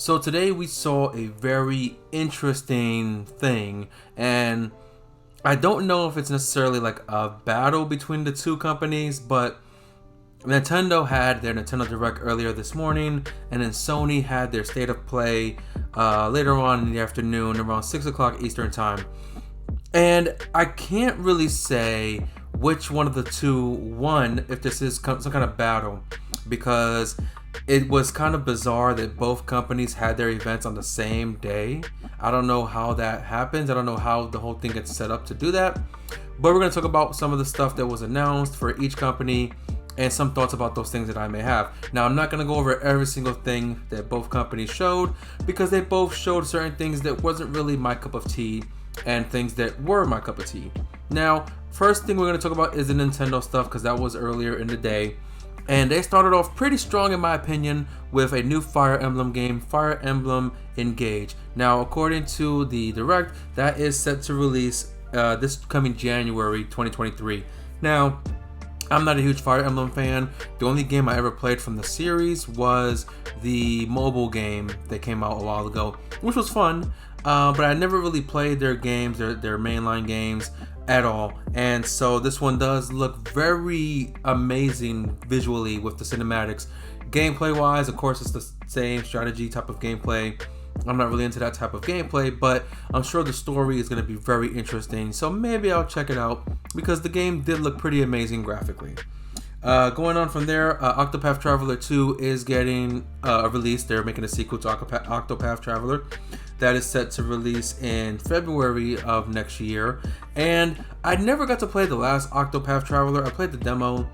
So today we saw a very interesting thing, and I don't know if it's necessarily like a battle between the two companies, but Nintendo had their Nintendo Direct earlier this morning, and then Sony had their State of Play later on in the afternoon around 6 o'clock Eastern Time. And I can't really say which one of the two won, if this is some kind of battle, because it was kind of bizarre that both companies had their events on the same day. I don't know how that happens. I don't know how the whole thing gets set up to do that. But we're going to talk about some of the stuff that was announced for each company and some thoughts about those things that I may have. Now, I'm not going to go over every single thing that both companies showed, because they both showed certain things that wasn't really my cup of tea and things that were my cup of tea. Now, first thing we're going to talk about is the Nintendo stuff, because that was earlier in the day. And they started off pretty strong, in my opinion, with a new Fire Emblem game, Fire Emblem Engage. Now, according to the Direct, that is set to release this coming January 2023. Now, I'm not a huge Fire Emblem fan. The only game I ever played from the series was the mobile game that came out a while ago, which was fun. But I never really played their games, their mainline games at all. And so this one does look very amazing visually with the cinematics. Gameplay wise, of course, it's the same strategy type of gameplay. I'm not really into that type of gameplay, but I'm sure the story is going to be very interesting. So maybe I'll check it out, because the game did look pretty amazing graphically. Going on from there, Octopath Traveler 2 is getting a release. They're making a sequel to Octopath Traveler that is set to release in February of next year. And I never got to play the last Octopath Traveler. I played the demo,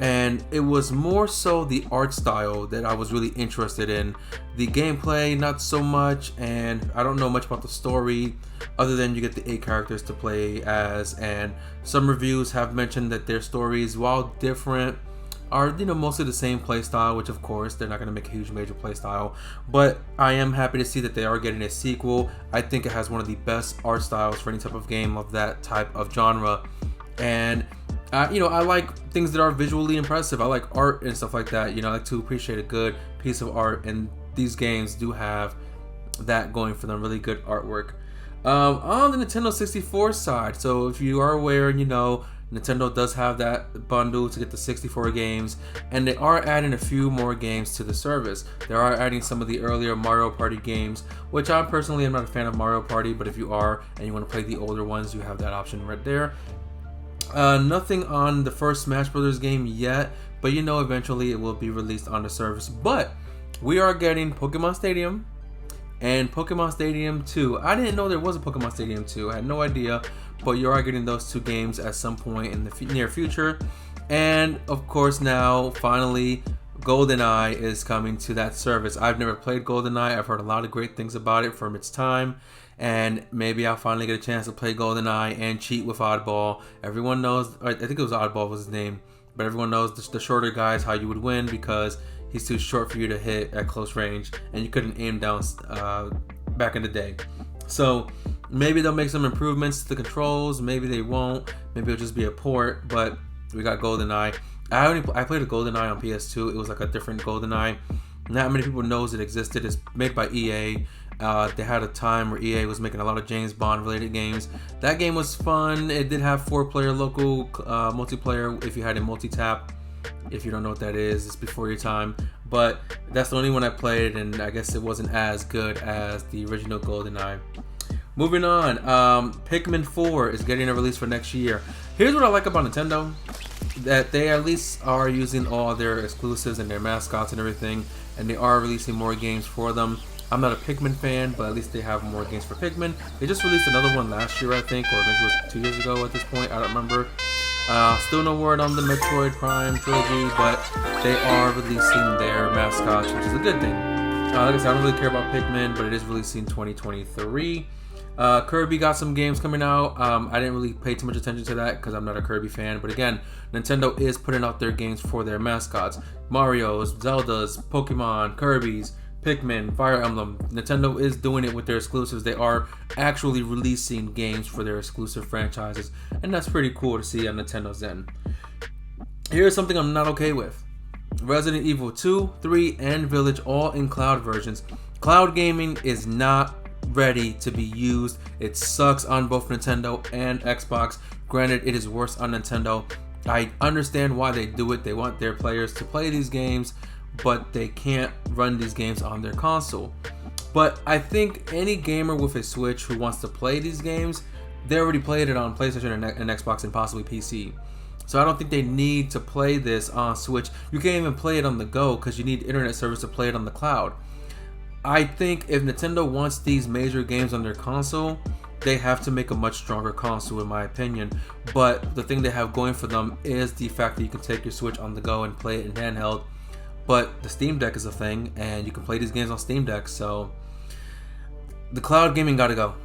and it was more so the art style that I was really interested in. The gameplay, not so much, and I don't know much about the story other than you get the 8 characters to play as, and some reviews have mentioned that their stories, while different, are mostly the same playstyle, which of course they're not going to make a huge major playstyle, but I am happy to see that they are getting a sequel. I think it has one of the best art styles for any type of game of that type of genre, and I like things that are visually impressive. I like art and stuff like that. I like to appreciate a good piece of art, and these games do have that going for them, really good artwork. On the Nintendo 64 side, so if you are aware, Nintendo does have that bundle to get the 64 games, and they are adding a few more games to the service. They are adding some of the earlier Mario Party games, which I personally am not a fan of Mario Party, but if you are and you want to play the older ones, you have that option right there. Nothing on the first Smash Brothers game yet, but eventually it will be released on the service. But we are getting Pokemon Stadium and Pokemon Stadium 2. I didn't know there was a Pokemon Stadium 2. I had no idea, but you are getting those two games at some point in the near future. And of course, now finally GoldenEye is coming to that service. I've never played GoldenEye. I've heard a lot of great things about it from its time, and maybe I'll finally get a chance to play GoldenEye and cheat with Oddball. Everyone knows, I think it was Oddball was his name, but everyone knows the shorter guy is how you would win, because he's too short for you to hit at close range, and you couldn't aim down back in the day. So maybe they'll make some improvements to the controls, maybe they won't, maybe it'll just be a port, but we got GoldenEye. I played a GoldenEye on PS2. It was like a different GoldenEye. Not many people knows it existed. It's made by EA. They had a time where EA was making a lot of James Bond related games. That game was fun. It did have 4-player local multiplayer if you had a multi-tap. If you don't know what that is, it's before your time. But that's the only one I played, and I guess it wasn't as good as the original GoldenEye. Moving on, Pikmin 4 is getting a release for next year. Here's what I like about Nintendo, that they at least are using all their exclusives and their mascots and everything, and they are releasing more games for them. I'm not a Pikmin fan, but at least they have more games for Pikmin. They just released another one last year, I think, or maybe it was 2 years ago at this point. I don't remember. Still no word on the Metroid Prime trilogy, but they are releasing their mascots, which is a good thing. Like I said, I don't really care about Pikmin, but it is releasing 2023. Kirby got some games coming out. I didn't really pay too much attention to that because I'm not a Kirby fan. But again, Nintendo is putting out their games for their mascots. Mario's, Zelda's, Pokemon, Kirby's, Pikmin, Fire Emblem. Nintendo is doing it with their exclusives. They are actually releasing games for their exclusive franchises, and that's pretty cool to see on Nintendo's end. Here's something I'm not okay with. Resident Evil 2, 3, and Village all in cloud versions. Cloud gaming is not ready to be used. It sucks on both Nintendo and Xbox. Granted, it is worse on Nintendo. I understand why they do it. They want their players to play these games, but they can't run these games on their console. But I think any gamer with a Switch who wants to play these games, they already played it on PlayStation and Xbox and possibly PC. So I don't think they need to play this on Switch. You can't even play it on the go because you need internet service to play it on the cloud. I think if Nintendo wants these major games on their console, they have to make a much stronger console, in my opinion. But the thing they have going for them is the fact that you can take your Switch on the go and play it in handheld. But the Steam Deck is a thing, and you can play these games on Steam Deck. So the cloud gaming gotta go.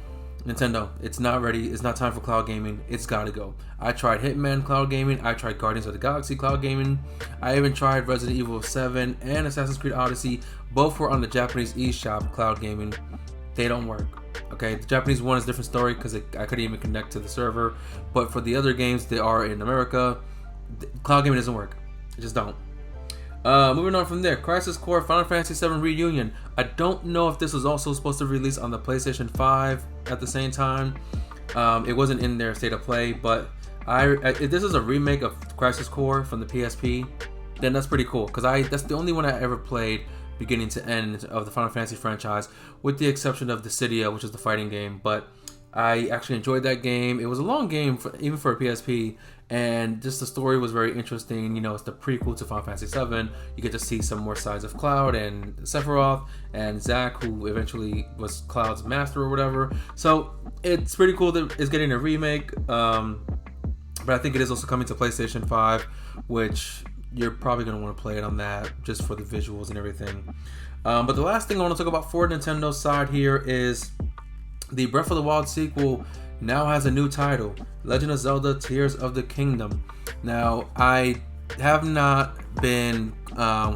Nintendo, it's not ready. It's not time for cloud gaming. It's gotta go. I tried Hitman cloud gaming. I tried Guardians of the Galaxy cloud gaming. I even tried Resident Evil 7 and Assassin's Creed Odyssey. Both were on the Japanese eShop cloud gaming. They don't work. Okay, the Japanese one is a different story because I couldn't even connect to the server. But for the other games, they are in America. Cloud gaming doesn't work. It just don't. Moving on from there, Crisis Core Final Fantasy VII Reunion. I don't know if this was also supposed to release on the PlayStation 5 at the same time. It wasn't in their state of play, but if this is a remake of Crisis Core from the PSP, then that's pretty cool because that's the only one I ever played beginning to end of the Final Fantasy franchise, with the exception of Dissidia, which is the fighting game. But I actually enjoyed that game. It was a long game, even for a PSP, and just the story was very interesting. You know, it's the prequel to Final Fantasy VII. You get to see some more sides of Cloud and Sephiroth and Zack, who eventually was Cloud's master or whatever. So it's pretty cool that it's getting a remake. But I think it is also coming to PlayStation 5, which you're probably going to want to play it on that just for the visuals and everything. But the last thing I want to talk about for Nintendo's side here is the Breath of the Wild sequel now has a new title, Legend of Zelda Tears of the Kingdom. Now, I have not been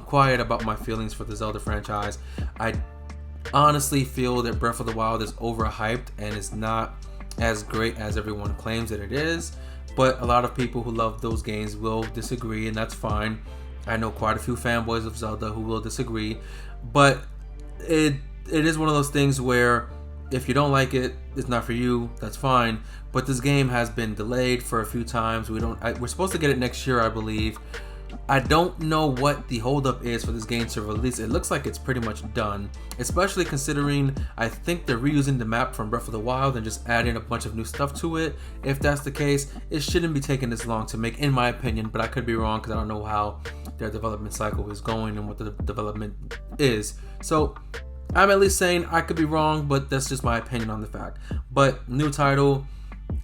quiet about my feelings for the Zelda franchise. I honestly feel that Breath of the Wild is overhyped and is not as great as everyone claims that it is. But a lot of people who love those games will disagree, and that's fine. I know quite a few fanboys of Zelda who will disagree. But it is one of those things where if you don't like it, it's not for you, that's fine. But this game has been delayed for a few times. We're supposed to get it next year, I believe. I don't know what the holdup is for this game to release. It looks like it's pretty much done, especially considering I think they're reusing the map from Breath of the Wild and just adding a bunch of new stuff to it. If that's the case, it shouldn't be taking this long to make, in my opinion, but I could be wrong because I don't know how their development cycle is going and what the development is. So I'm at least saying I could be wrong, but that's just my opinion on the fact. But new title,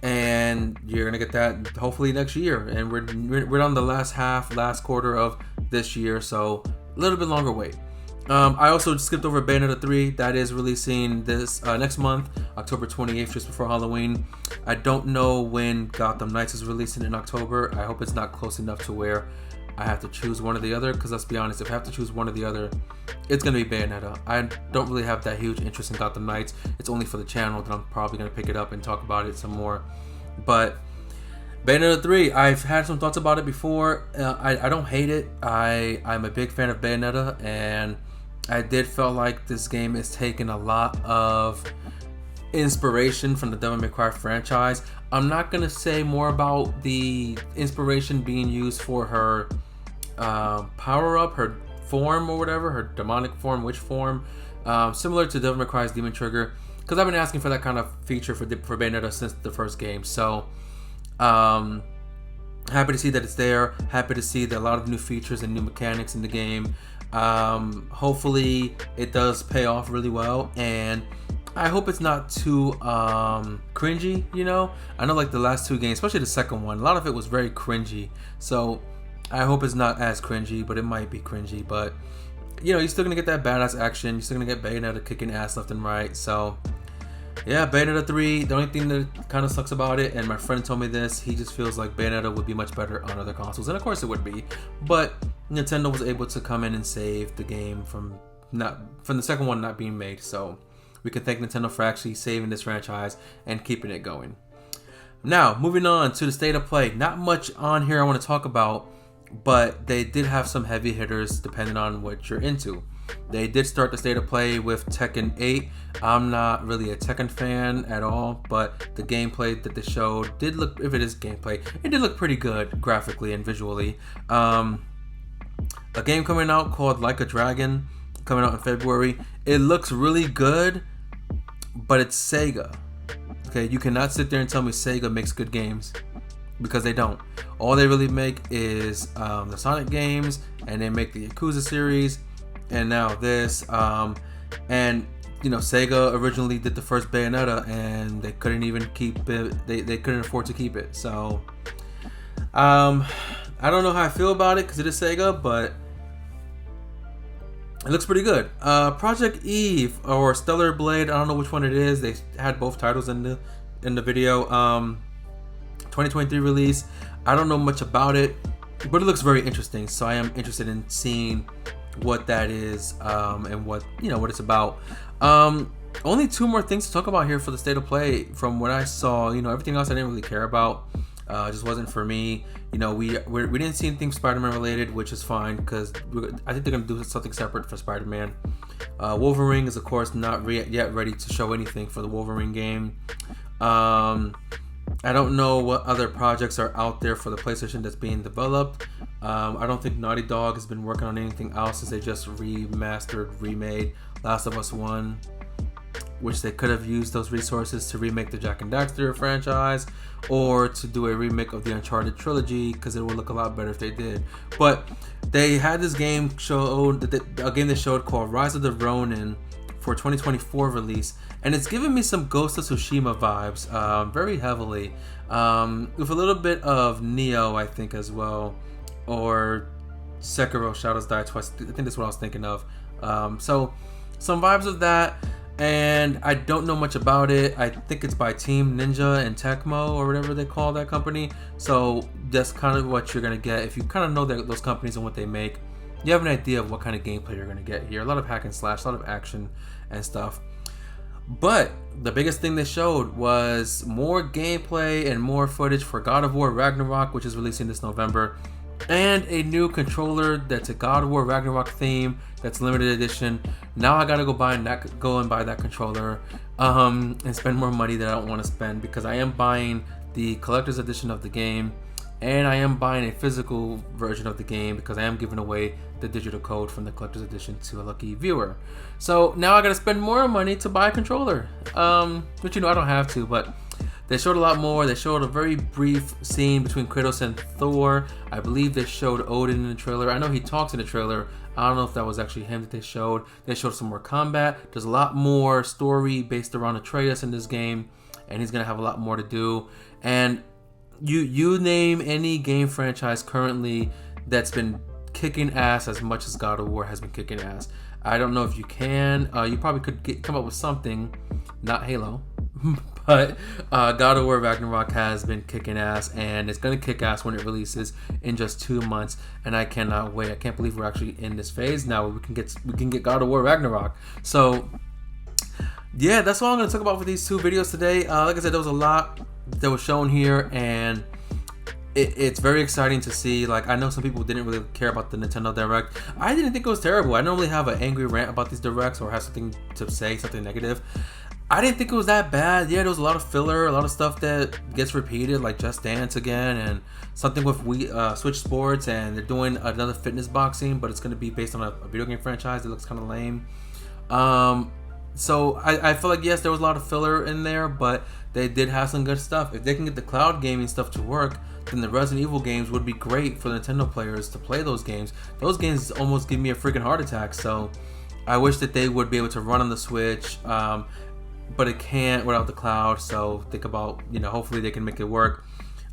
and you're gonna get that hopefully next year, and we're on the last quarter of this year, so a little bit longer wait. I also skipped over Bayonetta 3. That is releasing this next month, October 28th, just before Halloween. I don't know when Gotham Knights is releasing in October. I hope it's not close enough to where I have to choose one or the other, because let's be honest, if I have to choose one or the other, it's going to be Bayonetta. I don't really have that huge interest in Gotham Knights. It's only for the channel that I'm probably going to pick it up and talk about it some more. But Bayonetta 3, I've had some thoughts about it before. I don't hate it. I'm a big fan of Bayonetta, and I did feel like this game is taking a lot of inspiration from the Devil May Cry franchise. I'm not going to say more about the inspiration being used for her power-up, her form or whatever, her demonic form, witch form, similar to Devil May Cry's Demon Trigger, because I've been asking for that kind of feature for Bayonetta since the first game. So happy to see that it's there, happy to see that a lot of new features and new mechanics in the game. Hopefully it does pay off really well, and I hope it's not too cringy, you know? I know like the last two games, especially the second one, a lot of it was very cringy. So I hope it's not as cringy, but it might be cringy. But, you know, you're still going to get that badass action. You're still going to get Bayonetta kicking ass left and right. So, yeah, Bayonetta 3, the only thing that kind of sucks about it, and my friend told me this, he just feels like Bayonetta would be much better on other consoles. And of course it would be. But Nintendo was able to come in and save the game from the second one not being made. So we can thank Nintendo for actually saving this franchise and keeping it going. Now, moving on to the state of play. Not much on here I want to talk about, but they did have some heavy hitters depending on what you're into. They did start the state of play with Tekken 8. I'm not really a Tekken fan at all, but the gameplay that they showed did look, if it is gameplay, it did look pretty good graphically and visually. A game coming out called Like a Dragon, coming out in February. It looks really good, but it's Sega. Okay, you cannot sit there and tell me Sega makes good games, because they don't. All they really make is the Sonic games, and they make the Yakuza series, and now this. And you know, Sega originally did the first Bayonetta, and they couldn't even keep it. They couldn't afford to keep it. So I don't know how I feel about it, because it is Sega, but it looks pretty good. Project Eve or Stellar Blade, I don't know which one it is. They had both titles in the video. 2023 release. I don't know much about it, but it looks very interesting. So I am interested in seeing what that is, and what it's about. Only 2 more things to talk about here for the state of play. From what I saw, everything else I didn't really care about. Just wasn't for me. We didn't see anything Spider-Man related, which is fine, because I think they're gonna do something separate for Spider-Man. Wolverine is of course not yet ready to show anything for the Wolverine game. I don't know what other projects are out there for the PlayStation that's being developed. I don't think Naughty Dog has been working on anything else since they just remade Last of Us 1, which they could have used those resources to remake the Jak and Daxter franchise, or to do a remake of the Uncharted trilogy, because it would look a lot better if they did. But they had this game a game they showed called Rise of the Ronin for 2024 release, and it's giving me some Ghost of Tsushima vibes, very heavily, with a little bit of Nioh, I think, as well, or Sekiro Shadows Die Twice. I think that's what I was thinking of. So some vibes of that, and I don't know much about it. I think it's by Team Ninja and Tecmo, or whatever they call that company. So that's kind of what you're gonna get if you kind of know those companies and what they make. You have an idea of what kind of gameplay you're gonna get here. A lot of hack and slash, a lot of action and stuff. But the biggest thing they showed was more gameplay and more footage for God of War Ragnarok, which is releasing this November, and a new controller that's a God of War Ragnarok theme that's limited edition. Now I gotta go and buy that controller, and spend more money that I don't want to spend, because I am buying the collector's edition of the game, and I am buying a physical version of the game, because I am giving away the digital code from the collector's edition to a lucky viewer. So now I gotta spend more money to buy a controller, which I don't have to, but they showed a lot more. They showed a very brief scene between Kratos and Thor. I believe they showed Odin in the trailer. I know he talks in the trailer. I don't know if that was actually him that they showed. They showed some more combat. There's a lot more story based around Atreus in this game, and he's gonna have a lot more to do. And you name any game franchise currently that's been kicking ass as much as God of War has been kicking ass. I don't know if you can. You probably could come up with something, not Halo, but God of War Ragnarok has been kicking ass, and it's gonna kick ass when it releases in just 2 months. And I cannot wait. I can't believe we're actually in this phase now where we can get God of War Ragnarok. So yeah, that's all I'm gonna talk about for these 2 videos today. Like I said, there was a lot that was shown here, and it's very exciting to see. Like, I know some people didn't really care about the Nintendo Direct. I didn't think it was terrible. I normally have an angry rant about these Directs, or have something to say, something negative. I didn't think it was that bad. Yeah, there was a lot of filler, a lot of stuff that gets repeated, like Just Dance again, and something with Switch Sports, and they're doing another fitness boxing, but it's going to be based on a video game franchise that looks kind of lame. So I feel like, yes, there was a lot of filler in there, but they did have some good stuff. If they can get the cloud gaming stuff to work, then the Resident Evil games would be great for Nintendo players to play those games. Those games almost give me a freaking heart attack. So I wish that they would be able to run on the Switch, but it can't without the cloud. So think about, hopefully they can make it work.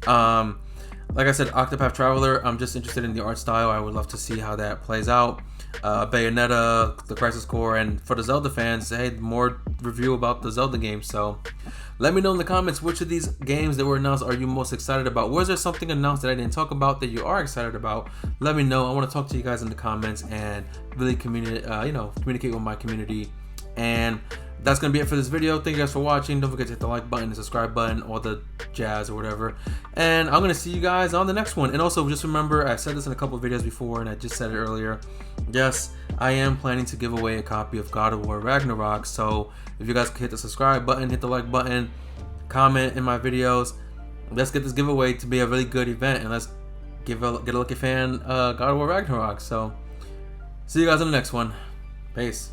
Like I said, Octopath Traveler, I'm just interested in the art style. I would love to see how that plays out. Bayonetta, the Crisis Core, and for the Zelda fans, hey, more review about the Zelda game. So let me know in the comments which of these games that were announced are you most excited about. Was there something announced that I didn't talk about that you are excited about? Let me know. I want to talk to you guys in the comments and really communicate with my community. And that's gonna be it for this video. Thank you guys for watching. Don't forget to hit the like button, the subscribe button, all the jazz or whatever. And I'm gonna see you guys on the next one. And also, just remember, I said this in a couple of videos before, and I just said it earlier. Yes, I am planning to give away a copy of God of War Ragnarok. So if you guys could hit the subscribe button, hit the like button, comment in my videos, let's get this giveaway to be a really good event, and let's get a lucky fan God of War Ragnarok. So see you guys on the next one. Peace.